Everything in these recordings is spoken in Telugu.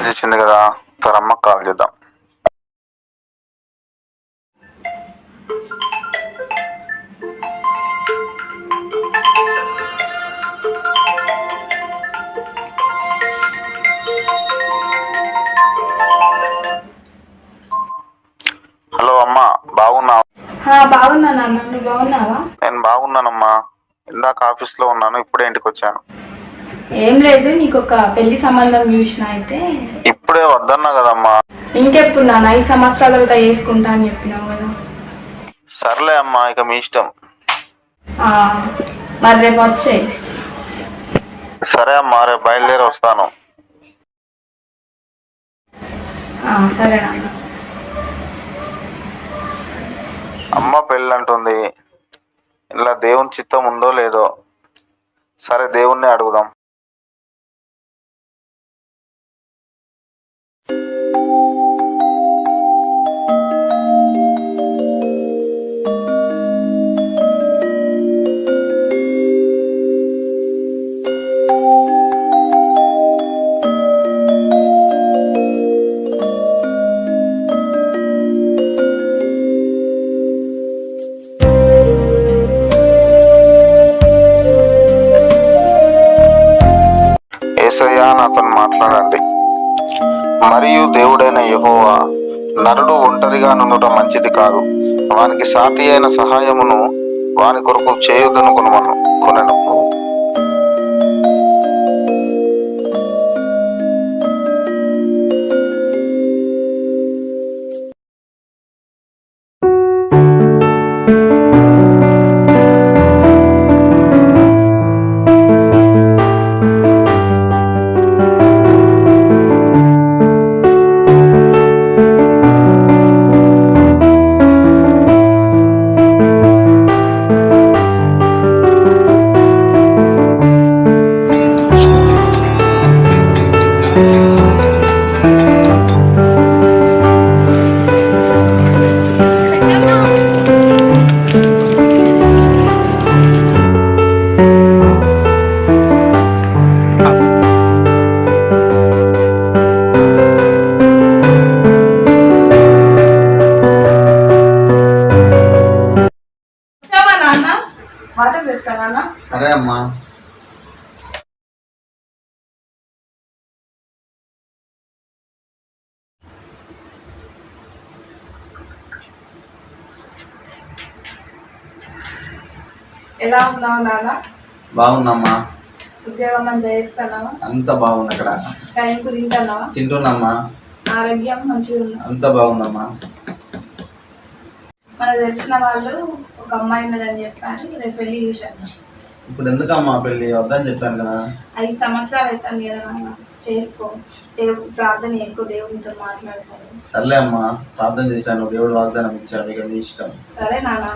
కాల్ చేసింది కదా, తన అమ్మకి కాల్ చేద్దాం. హలో అమ్మా, బాగున్నావా? బాగున్నా నాన్న, నువ్వు బాగున్నావా? నేను బాగున్నానమ్మా. ఇందాక ఆఫీస్లో ఉన్నాను, ఇప్పుడే ఇంటికి వచ్చాను. ఏం లేదు, నీకు ఒక పెళ్లి సంబంధం చూసిన. అయితే ఇప్పుడే వద్దన్నా కదమ్మా. ఇంకెప్పుడు నాన్న, 5 సంవత్సరాల తర్వాత వేసుకుంటా అని చెప్పినావు కదా. సర్లే అమ్మా, ఇక మీ ఇష్టం. మరి రేపు వచ్చే. సరే అమ్మా, రేపు బయలుదేరి వస్తాను. సరే నాన్న. అమ్మ పెళ్ళి అంటుంది, ఇలా దేవుని చిత్తం ఉందో లేదో. సరే, దేవుణ్ణి అడుగుదాం. యేసయ్యా, నాతో మాట్లాడండి. మరియు దేవుడైన యెహోవా, నరుడు ఒంటరిగా నుండుట మంచిది కాదు, వానికి సాటి అయిన సహాయమును వాని కొరకు కొనెను. సరే అమ్మా. ఎలా ఉన్నావు నాన్న? బాగున్నామ్మా. ఉద్యోగం మంచిగా చేస్తున్నావా? అంత బాగుంది. అక్కడ టైంకు తింటున్నావా? తింటున్నామ్మా. ఆరోగ్యం మంచిగా ఉందా? అంత బాగుందమ్మా. మనకు తెలిసిన వాళ్ళు ఒక అమ్మాయి ఉన్నదని చెప్పారు, రేపు పెళ్లి చూశాను. ఇప్పుడు ఎందుకమ్మా పెళ్ళి? వద్దని చెప్పాను కదా. 5 సంవత్సరాలు అవుతుంది కదా నాన్న, చేసుకో. దేవుడు ప్రార్థన చేసుకో, దేవుడితో మాట్లాడతాడు. సర్లే అమ్మా, ప్రార్థన చేశాను, దేవుడు వాగ్దానం ఇచ్చాడు, ఇక మీ ఇష్టం. సరే నాన్న.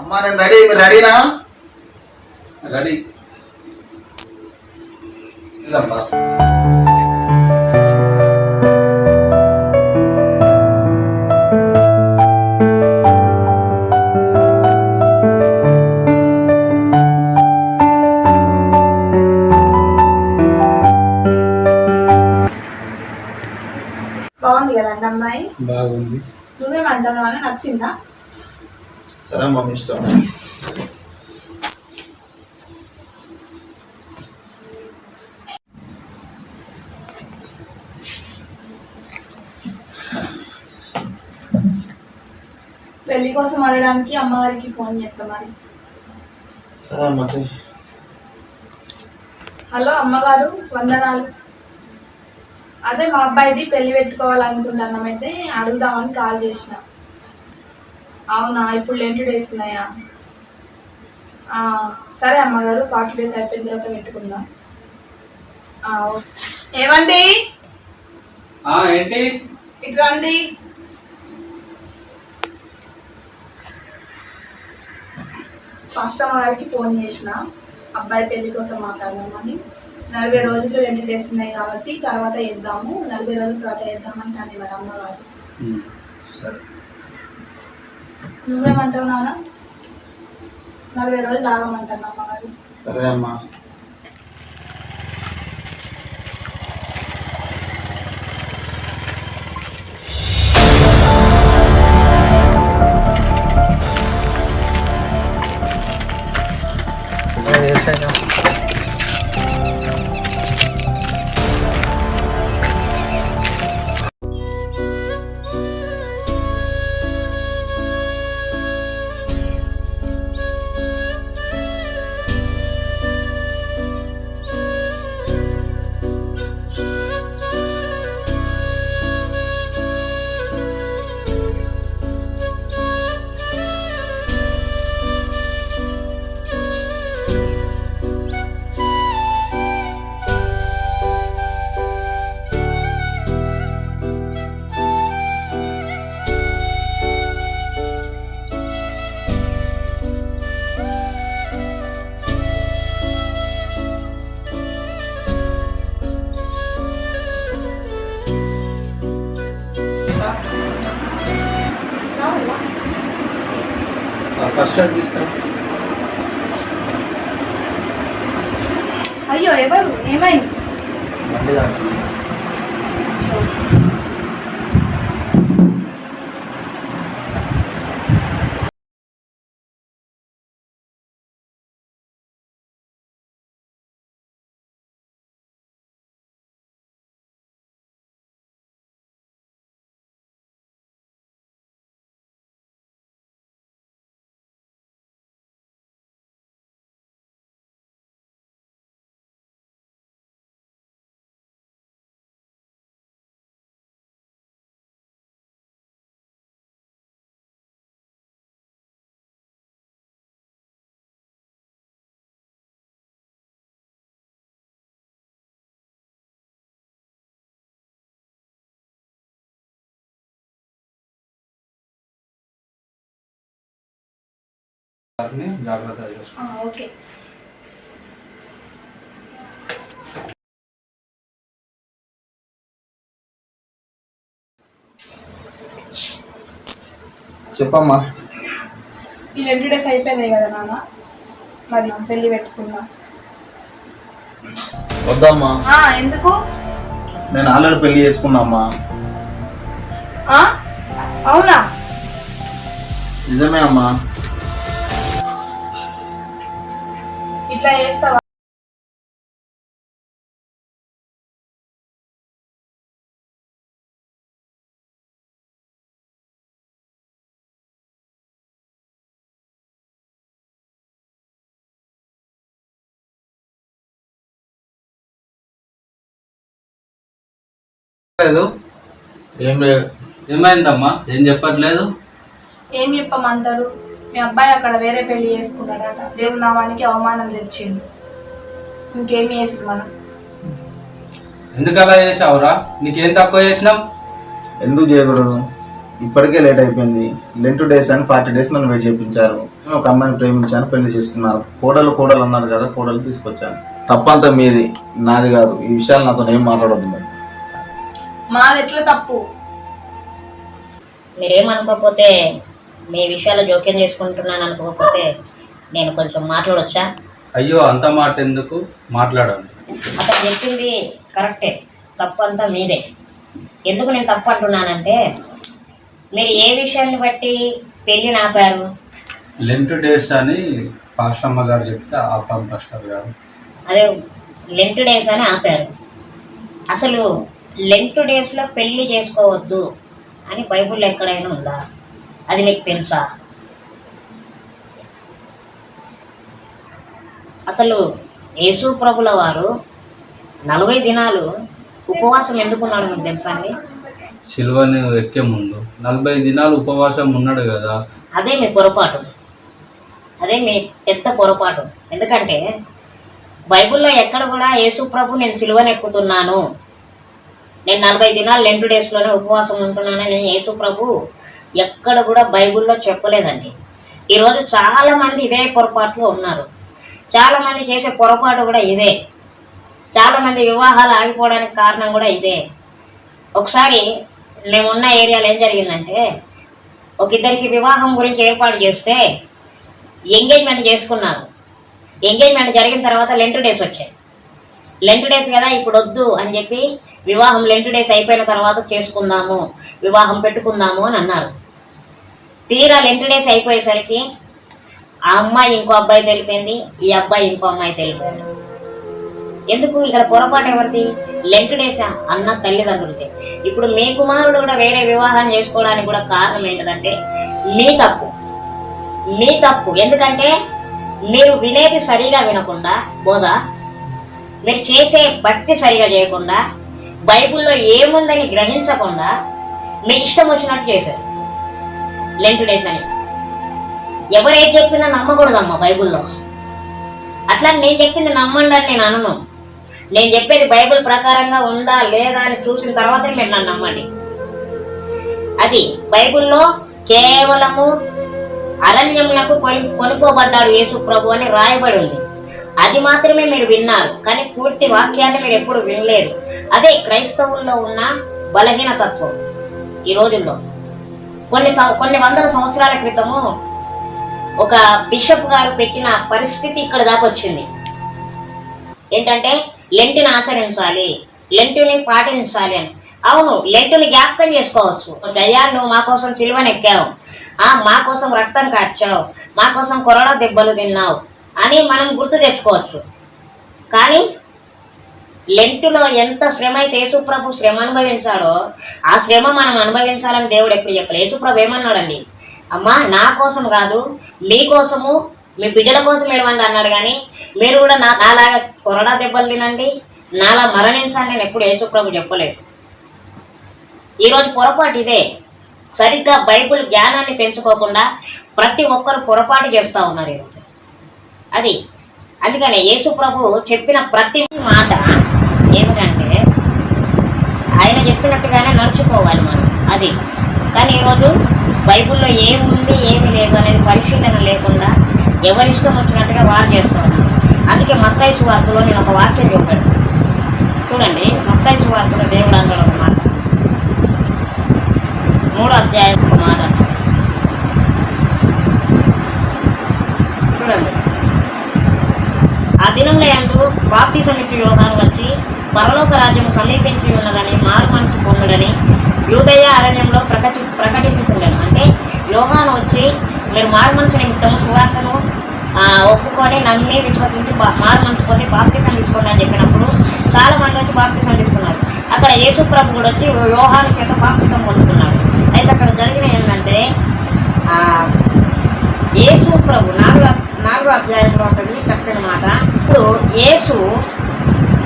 అమ్మా నేను రెడీ. మీరు రెడీనా? రెడీ. ఇదమ్మా. బాగుంది కదండి అమ్మాయి? బాగుంది. నువ్వేమంటావు అని, నచ్చిందా? సరే అమ్మా, మీ ఇష్టం. పెళ్లి కోసం అడగడానికి అమ్మగారికి ఫోన్ చేస్తా మరి. సరే అమ్మా. హలో అమ్మగారు, వందనాలు. అదే మా అబ్బాయిది పెళ్లి పెట్టుకోవాలనుకుంటున్నాం, అయితే అడుగుదామని కాల్ చేసిన. అవునా, ఇప్పుడు లెంట్ డేస్ ఉన్నాయా? సరే అమ్మగారు, 40 days అయిపోయిన తర్వాత పెట్టుకుందాం. ఏమండి? ఏంటి? ఇటు రండి. ఫస్ట్ అమ్మగారికి ఫోన్ చేసిన, అబ్బాయి పెళ్లి కోసం మాట్లాడదామని. 40 రోజులు 20 days ఉన్నాయి కాబట్టి తర్వాత చేద్దాము, 40 రోజుల తర్వాత చేద్దామంటాను మరి అమ్మగారు. నువ్వేమంటావు నాన్న? 40 రోజులు ఆగమంటాను అమ్మగారు. సరే అమ్మా. ఫస్ట్ ఎయిడ్ తీసుకురా. అయ్యో ఎవరు ఏమైంది? బండి దాంట్లో. జాగ్రత్తగా చూసుకో. ఓకే. చెప్పమ్మా. ఈ 2 days అయిపోయినాయి కదా నాన్న, మరి పెళ్ళి పెట్టుకున్నా. వద్దమ్మా, ఎందుకు? నేను ఆల్రెడీ పెళ్లి చేసుకున్నా అమ్మా. అవునా? నిజమే అమ్మా. ఇట్లా చేస్తావా? లేదు. ఏం లేదు. ఏమైందమ్మా? ఏం చెప్పట్లేదు? ఏం చెప్పమంటారు? మీ అబ్బాయి అక్కడ వేరే పెళ్లి చేసుకున్నాడట. దేవుడు నా వానికి అవమానం తెచ్చిండు. ఇంకేమి చేసింది మనం? ఎందుకు అలా చేసావురా? నీకేం తక్కువ చేసినాం? ఎందుకు చేయకూడదు? ఇప్పటికే లేట్ అయిపోయింది. లెంట్ డేస్ అని 40 days నన్ను వెయిట్ చేయించారు. నేను ఒక అమ్మాయిని ప్రేమించాను, పెళ్లి చేసుకున్నారు. కోడలు అన్నారు కదా, కోడలు తీసుకొచ్చాను. తప్పంతా మీది, నాది కాదు. ఈ విషయాలు నాతో ఏం మాట్లాడొద్దు. మరి మాది ఎట్లా తప్పు? మీరేమనుకోకపోతే, మీ విషయాలు జోక్యం చేసుకుంటున్నాను అనుకోకపోతే నేను కొంచెం మాట్లాడొచ్చా? అయ్యో, అంత మాట ఎందుకు, మాట్లాడండి. అతను చెప్పింది కరెక్టే, తప్పు అంతా మీదే. ఎందుకు నేను తప్పు అంటున్నానంటే, మీరు ఏ విషయాన్ని బట్టి పెళ్ళి ఆపారు? లెంట్ డేస్ అని పాస్టమ్మ గారు చెప్తే ఆపాం పాస్టర్ గారు. అదే లెంట్ డేస్ అని ఆపారు. అసలు లెంట్ డేస్లో పెళ్ళి చేసుకోవద్దు అని బైబిల్లో ఎక్కడైనా ఉందా? అది మీకు తెలుసా? అసలు యేసు ప్రభుల వారు 40 దినాలు ఉపవాసం ఎందుకున్నాడు మీకు తెలుసా అండి? సిలువను ఎక్కే ముందు 40 దినాలు ఉపవాసం ఉన్నాడు కదా. అదే మీ పొరపాటు, అదే మీ పెద్ద పొరపాటు. ఎందుకంటే బైబిల్లో ఎక్కడ కూడా యేసు ప్రభు నేను సిలువను ఎక్కుతున్నాను, నేను 40 దినాలు లెంట్ డేస్లోనే ఉపవాసం ఉంటున్నానని యేసు ప్రభు ఎక్కడ కూడా బైబిల్లో చెప్పలేదండి. ఈరోజు చాలామంది ఇదే పొరపాటులో ఉన్నారు. చాలామంది చేసే పొరపాటు కూడా ఇదే. చాలామంది వివాహాలు ఆగిపోవడానికి కారణం కూడా ఇదే. ఒకసారి మేమున్న ఏరియాలో ఏం జరిగిందంటే, ఒక ఇద్దరికి వివాహం గురించి ఏర్పాటు చేస్తే ఎంగేజ్మెంట్ చేసుకున్నారు. ఎంగేజ్మెంట్ జరిగిన తర్వాత లెంట్ డేస్ వచ్చాయి. లెంట్ డేస్ కదా ఇప్పుడు వద్దు అని చెప్పి వివాహం లెంట్ డేస్ అయిపోయిన తర్వాత చేసుకుందాము, వివాహం పెట్టుకుందాము అని అన్నారు. తీరా లెంట్ డేస్ అయిపోయేసరికి ఆ అమ్మాయి ఇంకో అబ్బాయి తెలిపింది, ఈ అబ్బాయి ఇంకో అమ్మాయి తెలిపాడు. ఎందుకు ఇక్కడ పొరపాటు ఎవరిది? లెంట్ డేస్ అన్న తల్లిదండ్రులది. ఇప్పుడు మీ కుమారుడు కూడా వేరే వివాహం చేసుకోవడానికి కూడా కారణం ఏంటంటే మీ తప్పు, మీ తప్పు. ఎందుకంటే మీరు వినేది సరిగా వినకుండా, బోధ మీరు చేసే భక్తి సరిగా చేయకుండా, బైబిల్లో ఏముందని గ్రహించకుండా మీ ఇష్టం వచ్చినట్టు చేశారు లెంట్ డేస్ అని. ఎవరైతే చెప్పినా నమ్మకూడదమ్మా బైబిల్లో. అట్లా నేను చెప్పింది నమ్మండి అని నేను అనను. నేను చెప్పేది బైబిల్ ప్రకారంగా ఉందా లేదా అని చూసిన తర్వాతే మీరు నన్ను నమ్మండి. అది బైబిల్లో కేవలము అరణ్యములకు కొనుక్కోబడ్డాడు యేసు ప్రభు అని రాయబడి ఉంది. అది మాత్రమే మీరు విన్నారు, కానీ పూర్తి వాక్యాన్ని మీరు ఎప్పుడు వినలేదు. అదే క్రైస్తవుల్లో ఉన్న బలహీన తత్వం. ఈ రోజుల్లో. కొన్ని వందల సంవత్సరాల క్రితము ఒక బిషప్ గారు పెట్టిన పరిస్థితి ఇక్కడ దాకా వచ్చింది. ఏంటంటే లెంటుని ఆచరించాలి, లెంటుని పాటించాలి అని. అవును, లెంటుని జ్ఞాపకం చేసుకోవచ్చు. అయ్యా నువ్వు మా కోసం సిలువను ఎక్కావు, మా కోసం రక్తం కార్చావు, మా కోసం కొరడా దెబ్బలు తిన్నావు అని మనం గుర్తు తెచ్చుకోవచ్చు. కానీ లెంటులో ఎంత శ్రమ అయితే యేసుప్రభు శ్రమ అనుభవించాడో ఆ శ్రమ మనం అనుభవించాలని దేవుడు ఎప్పుడు చెప్పలేదు. యేసుప్రభు ఏమన్నాడండి? అమ్మా నా కోసం కాదు, మీకోసము మీ బిడ్డల కోసం ఏడవండి అన్నాడు. కానీ మీరు కూడా నాలాగా కొరడా దెబ్బలు తినండి, నాలా మరణించండి నేను ఎప్పుడు యేసుప్రభు చెప్పలేదు. ఈరోజు పొరపాటు ఇదే. సరిగ్గా బైబిల్ జ్ఞానాన్ని పెంచుకోకుండా ప్రతి ఒక్కరు పొరపాటు చేస్తూ ఉన్నారు ఈరోజు. అది అందుకనే యేసుప్రభు చెప్పిన ప్రతి మాట ఏమిటంటే ఆయన చెప్పినట్టుగానే నడుచుకోవాలి మనం. అది కానీ ఈరోజు బైబిల్లో ఏముంది ఏమి లేదు అనేది పరిశీలన లేకుండా ఎవరిష్టం వచ్చినట్టుగా వారు చేస్తూ ఉన్నారు. అందుకే మత్తయి సువార్తలో నేను ఒక వాక్యం చెప్పాడు చూడండి. మత్తయి సువార్తలో దేవుడు అంటాడు ఒక మాట, 3వ అధ్యాయం ఒక మాట చూడండి. ఆ దినంలో యందు బాప్తిసమిచ్చి యోహాను వచ్చి పరలోక రాజ్యము సమీపించి ఉన్నదని మారు మనసు పొందుడని యూదయ అరణ్యంలో ప్రకటించుకున్నాను. అంటే యోహాను వచ్చి మీరు మారు మనసు నిమిత్తము సువార్తను ఒప్పుకొని నమ్మి విశ్వసించి మారు మనసు పొంది బాప్తిసం తీసుకోండి అని చెప్పినప్పుడు చాలా మంది వచ్చి బాప్తిసం తీసుకున్నారు. అక్కడ యేసుప్రభు కూడా వచ్చి యోహాను చేత బాప్తిసం పొందుకున్నాడు. అయితే అక్కడ జరిగిన ఏంటంటే యేసుప్రభు 4వ అధ్యాయంలో ఉంటుంది చక్కని మాట. ఇప్పుడు యేసు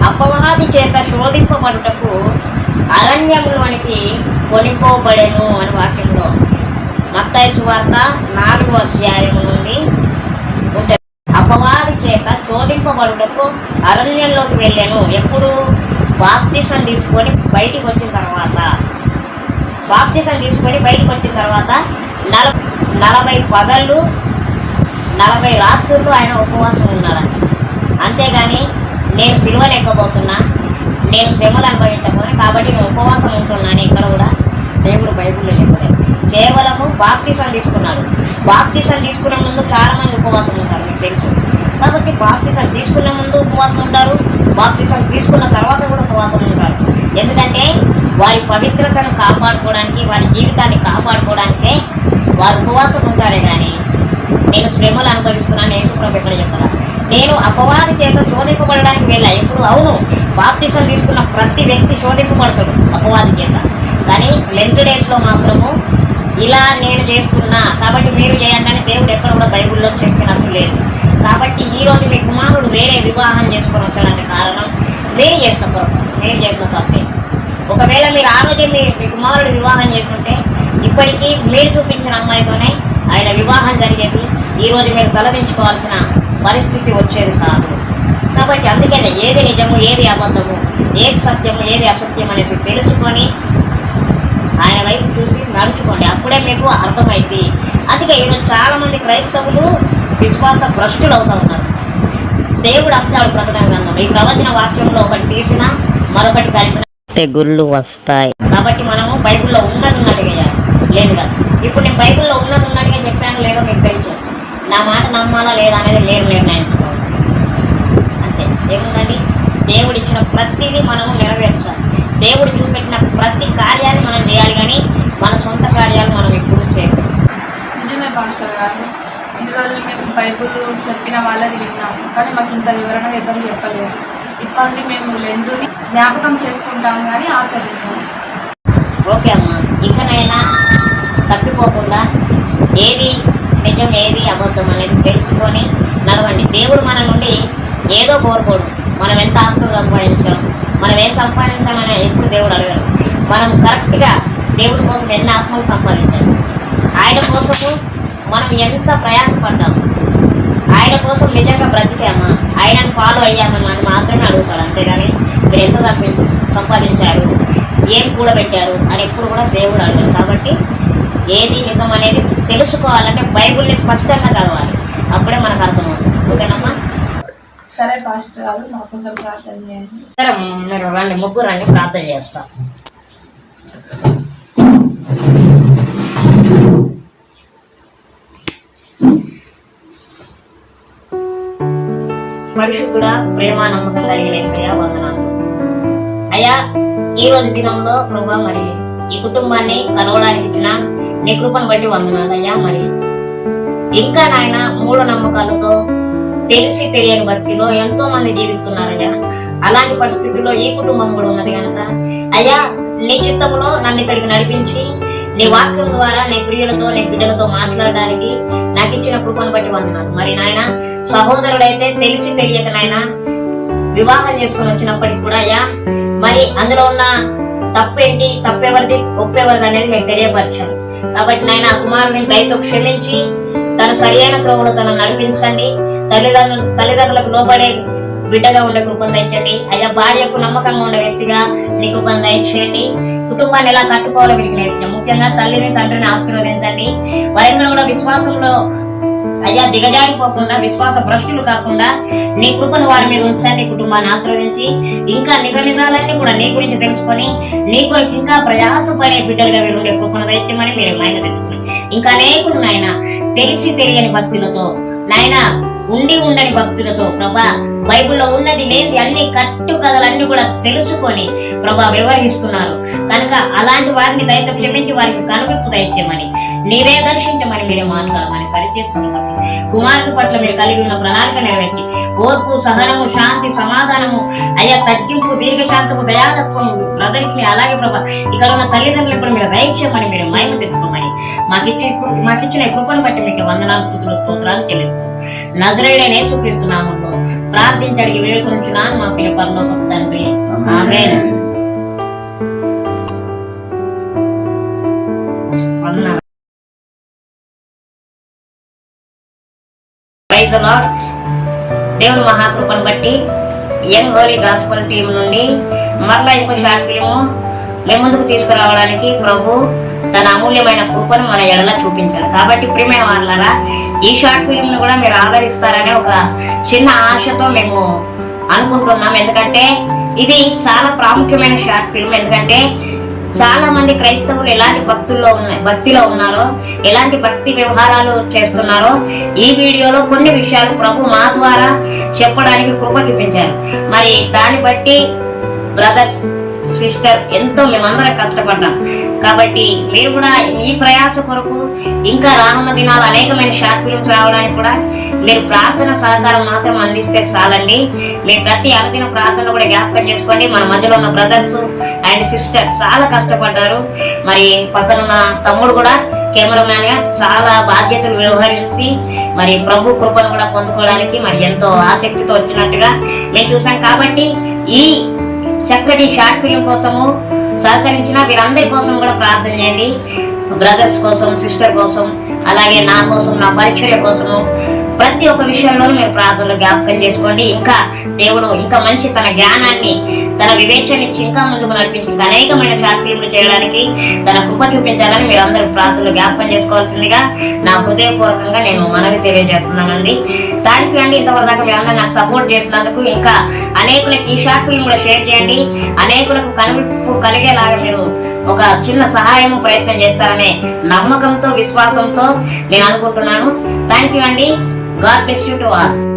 అపవాది చేత శోధింపబడుటకు అరణ్యంలోనికి కొనిపోబడెను అని వాక్యంలో మత్తయి సువార్త 4వ అధ్యాయం నుండి ఉంటుంది. అపవాది చేత శోధింపబడుటకు అరణ్యంలోకి వెళ్ళాను. ఎప్పుడు? బాప్తిసం తీసుకొని బయటికి వచ్చిన తర్వాత. బాప్తిసం తీసుకొని బయటికి వచ్చిన తర్వాత 40 పగళ్ళు 40 రాత్రులు ఆయన ఉపవాసం ఉన్నారంట. అంతేగాని నేను సిలువను ఎక్కబోతున్నా, నేను శ్రమలు అనుభవించబోతున్నా కాబట్టి నేను ఉపవాసం ఉంటున్నాను ఇక్కడ కూడా దేవుడు బైబిల్లో చెప్పలేదు. కేవలము బాప్తిసం తీసుకున్నాడు. బాప్తిసం తీసుకునే ముందు చాలా మంది ఉపవాసం ఉంటారు, మీకు తెలుసు. కాబట్టి బాప్తిసం తీసుకునే ముందు ఉపవాసం ఉంటారు, బాప్తిసం తీసుకున్న తర్వాత కూడా ఉపవాసం ఉంటారు. ఎందుకంటే వారి పవిత్రతను కాపాడుకోవడానికి, వారి జీవితాన్ని కాపాడుకోవడానికే వారు ఉపవాసం ఉంటారే. కానీ నేను శ్రమలు అనుభవిస్తున్నాను యేసుప్రభు ఎక్కడ చెప్పాలి. నేను అపవాది చేత శోధింపబడడానికి వెళ్ళా. ఎప్పుడు? అవును, బాప్తిసం తీసుకున్న ప్రతి వ్యక్తి శోధింపబడతాడు అపవాది చేత. కానీ లెంట్ డేస్లో మాత్రము ఇలా నేను చేస్తున్నా కాబట్టి మీరు చేయండి అని దేవుడు ఎక్కడ కూడా బైబిల్లో చెప్పినట్టు లేదు. కాబట్టి ఈరోజు మీ కుమారుడు వేరే వివాహం చేసుకొని వస్తాడంటే కారణం మీరు చేసిన పొరపాటు, మీరు చేసిన తప్పే. ఒకవేళ మీరు ఆ రోజే మీ కుమారుడు వివాహం చేసుకుంటే ఇప్పటికీ మీరు చూపించిన అమ్మాయితోనే ఆయన వివాహం జరిగేది. ఈరోజు మీరు తలదించుకోవాల్సిన పరిస్థితి వచ్చేది కాదు. కాబట్టి అందుకనే ఏది నిజము, ఏది అబద్ధము, ఏది సత్యము, ఏది అసత్యం అనేది తెలుసుకొని ఆయన వైపు చూసి నడుచుకోండి. అప్పుడే మీకు అర్థమైంది. అందుకే ఈరోజు చాలామంది క్రైస్తవులు విశ్వాస భ్రష్టులు అవుతూ ఉన్నారు. దేవుడు అంశాడు ప్రకటన గ్రంథం. ఈ ప్రవచన వాక్యంలో ఒకటి తీసినా మరొకటి కలిపిన తెగుళ్ళు వస్తాయి. కాబట్టి మనము బైబిల్లో ఉన్నది ఉన్నట్టుగా చేయాలి, లేదు కదా. ఇప్పుడు నేను బైబిల్లో ఉన్నది ఉన్నట్టుగా చెప్పాను లేదో మీకు తెలుసు. నా మాట నమ్మాలా లేదా అనేది లేదు నిర్ణయించుకోవాలి. అంతే. ఏముందండి? దేవుడు ఇచ్చిన ప్రతిదీ మనము నెరవేర్చాలి. దేవుడు చూపెట్టిన ప్రతి కార్యాన్ని మనం చేయాలి. కానీ మన సొంత కార్యాలు మనం ఎప్పుడు చేయకూడదు. నిజమే పాస్టర్ గారు, ఇన్ని రోజులు మేము బైబుల్ చెప్పిన వాళ్ళది విన్నాము, కానీ మాకు ఇంత వివరణగా ఎవరు చెప్పలేదు. ఇప్పటి మేము లెంటుని జ్ఞాపకం చేసుకుంటాము కానీ ఆచరించాము. ఓకే అమ్మా, ఇకనైనా తప్పిపోకుండా ఏది నిజం ఏది అబద్ధం అనేది తెలుసుకొని నడవండి. దేవుడు మన నుండి ఏదో కోరుకోడు. మనం ఎంత ఆస్తులు సంపాదించాం, మనం ఏం సంపాదించామని ఎప్పుడు దేవుడు అడగడు. మనం కరెక్ట్గా దేవుడి కోసం ఎన్ని ఆత్మలు సంపాదించాము, ఆయన కోసము మనం ఎంత ప్రయాసపడ్డాము, ఆయన కోసం నిజంగా బ్రతికామా, ఆయనను ఫాలో అయ్యామని అని మాత్రమే అడుగుతారు. అంతేగాని మీరు ఎంత సంపాదించారు, ఏం కూడబెట్టారు అని ఎప్పుడు కూడా దేవుడు అడగరు. కాబట్టి ఏది నిజం అనేది తెలుసుకోవాలంటే బైబిల్ని స్పష్టంగా చదవాలి. అప్పుడే మనకు అర్థమవుతుంది. ఓకేనమ్మా? సరే పాస్టర్ గారు, మా కోసం ప్రార్థన చేయండి. సరే, మీరు రండి, ముగ్గురు రండి, ప్రార్థన చేస్తాం. పరిశుద్ధుడా, ప్రేమ నమ్మకం కలిగిన యేసయ్యా వందనాలు అయ్యా. ఈ రోజు దినంలో ప్రభా మరి ఈ కుటుంబాన్ని కలవడానికి ఇచ్చిన నీ కృపను బట్టి వందనాలు అయ్యా. మరి ఇంకా నాయన మూఢ నమ్మకాలతో తెలిసి తెలియని భక్తిలో ఎంతో మంది జీవిస్తున్నారయ్యా. అలాంటి పరిస్థితుల్లో ఈ కుటుంబం కూడా ఉన్నది కనుక అయ్యా, నీ చిత్తంలో నన్ను ఇక్కడికి నడిపించి నీ వాక్యం ద్వారా నీ ప్రియులతో నీ బిడ్డలతో మాట్లాడడానికి నాకు ఇచ్చిన కృపను బట్టి వందనాలు. మరి నాయన సహోదరుడైతే తెలిసి తెలియక నాయన వివాహం చేసుకుని వచ్చినప్పటికి కూడా అయ్యా, మరి అందులో ఉన్న తప్పేంటి, తప్పెవరిది, ఒప్పెవరిది అనేది మీకు తెలియపరచాలి. కాబట్టి నాయన ఆ కుమారుని దయతో క్షమించి తన సరియైన త్రోవలో తనను నడిపించండి. తల్లిదండ్రులకు లోబడే బిడ్డగా ఉండే కృపను దయచేయండి అయ్యా. భార్యకు నమ్మకంగా ఉండే వ్యక్తిగా నీ కృపను దయచేయండి. కుటుంబాన్ని ఎలా కట్టుకోవాలో వీరికి నేర్పించండి. ముఖ్యంగా తల్లిని తండ్రిని ఆశీర్వదించండి. వారెక్కడ కూడా విశ్వాసంలో అయ్యా దిగజారిపోకుండా, విశ్వాస భ్రష్టులు కాకుండా నీ కృపను వారి మీద ఉంచండి. కుటుంబాన్ని ఆశీర్వదించి ఇంకా నిజాలన్నీ కూడా నీ గురించి తెలుసుకొని నీ కొరకు ఇంకా ప్రయాసపడే బిడ్డలుగా వీరు ఉండే కృపను దయచేయమని మీరు మైన తెలుసుకుని ఇంకా అనేకులు నాయన తెలిసి తెలియని భక్తులతో నాయన ఉండి ఉండని భక్తులతో ప్రభా బైబిల్లో ఉన్నది లేని అన్ని కట్టు కథలన్నీ కూడా తెలుసుకొని ప్రభా వ్యవహరిస్తున్నారు కనుక అలాంటి వారిని దయతో క్షమించి వారికి కనువిప్పు దయచేయమని, నీవే దర్శించమని మీరే మాట్లాడమని సరిచేస్తున్నారు. కుమారుడి పట్ల మీరు కలిగి ఉన్న ప్రణాళిక నెరవేర్చి ఓర్పు, సహనము, శాంతి, సమాధానము అయ్యా, తగ్గింపు, దీర్ఘశాంతము, దయాలత్వము బ్రదరికి అలాగే ప్రభా ఇక్కడ ఉన్న తల్లిదండ్రులు కూడా మీరు దయచేయమని మీరు మహిమ తెచ్చుకోమని మాకిచ్చిన కృపను బట్టి మీకు వందనాలు, స్తుతులు, స్తోత్రాలు చెల్లిస్తాం. నజరేయుడైన యేసుక్రీస్తు నామములో ప్రార్థించి అడిగి వేడుకొంచున్నాను మా ప్రియ పరలోకపు తండ్రి, ఆమేన్. వందనాలు. Praise the lord. దేవుని మహాకృపను బట్టి యంగ్ హోలీ గాస్పల్ టీం నుండి మరలా ఇంకో షార్ట్ ఫిల్మ్ మేము ముందుకు తీసుకురావడానికి ప్రభు తన అమూల్యమైన కృపను మన ఎడల చూపించారు. కాబట్టి ప్రియమైన వాళ్ళరా, ఈ షార్ట్ ఫిల్మ్ ను కూడా మీరు ఆదరిస్తారనే ఒక చిన్న ఆశతో మేము అనుకుంటున్నాం. ఎందుకంటే ఇది చాలా ప్రాముఖ్యమైన షార్ట్ ఫిల్మ్. ఎందుకంటే చాలా మంది క్రైస్తవులు ఎలాంటి భక్తిలో ఉన్నారో, ఎలాంటి భక్తి వ్యవహారాలు చేస్తున్నారో ఈ వీడియోలో కొన్ని విషయాలు ప్రభు మా ద్వారా చెప్పడానికి కృప చూపించారు. మరి దాన్ని బట్టి బ్రదర్స్, సిస్టర్ ఎంతో మేమందరం కష్టపడ్డాం. కాబట్టి మీరు కూడా ఈ ప్రయాస కొరకు ఇంకా రానున్న దినాలు అనేకమైన షార్ట్ ఫిల్మ్స్ రావడానికి కూడా మీరు ప్రార్థన సహకారం మాత్రం అందిస్తే చాలండి. మీరు ప్రతి అనుదిన ప్రార్థన కూడా జ్ఞాపకం చేసుకోండి. మన మధ్యలో ఉన్న బ్రదర్స్ అండ్ సిస్టర్ చాలా కష్టపడ్డారు. మరి పక్కనున్న తమ్ముడు కూడా కెమెరామ్యాన్ గా చాలా బాధ్యతలు వ్యవహరించి మరి ప్రభు కృపను కూడా పొందుకోవడానికి మరి ఎంతో ఆసక్తితో వచ్చినట్టుగా మేము చూసాం. కాబట్టి ఈ చక్కటి షార్ట్ ఫిల్మ్ కోసము సహకరించిన వీరందరి కోసం కూడా ప్రార్థన చేయండి. బ్రదర్స్ కోసం, సిస్టర్ కోసం, అలాగే నా కోసం, నా పరీక్షల కోసము ప్రతి ఒక్క విషయంలోనూ మీరు ప్రార్థనలు జ్ఞాపకం చేసుకోండి. ఇంకా దేవుడు ఇంకా మంచి తన జ్ఞానాన్ని, తన వివేచనిచ్చి ఇంకా ముందుకు నడిపించి ఇంకా అనేకమైన షార్ట్ ఫిల్మ్లు చేయడానికి తన కృప చూపించాలని మీరు అందరూ ప్రార్థనలు జ్ఞాపకం చేసుకోవాల్సిందిగా నా హృదయపూర్వకంగా నేను మనవి తెలియజేస్తున్నానండి. థ్యాంక్ యూ అండి. ఇంతవరకు మీరు అందరూ నాకు సపోర్ట్ చేసినందుకు. ఇంకా అనేకులకు ఈ షార్ట్ ఫిల్మ్ కూడా షేర్ చేయండి. అనేకులకు కనువిప్పు కలిగేలాగా మీరు ఒక చిన్న సహాయం ప్రయత్నం చేస్తారనే నమ్మకంతో, విశ్వాసంతో నేను అనుకుంటున్నాను. థ్యాంక్ యూ అండి. God bless you to all.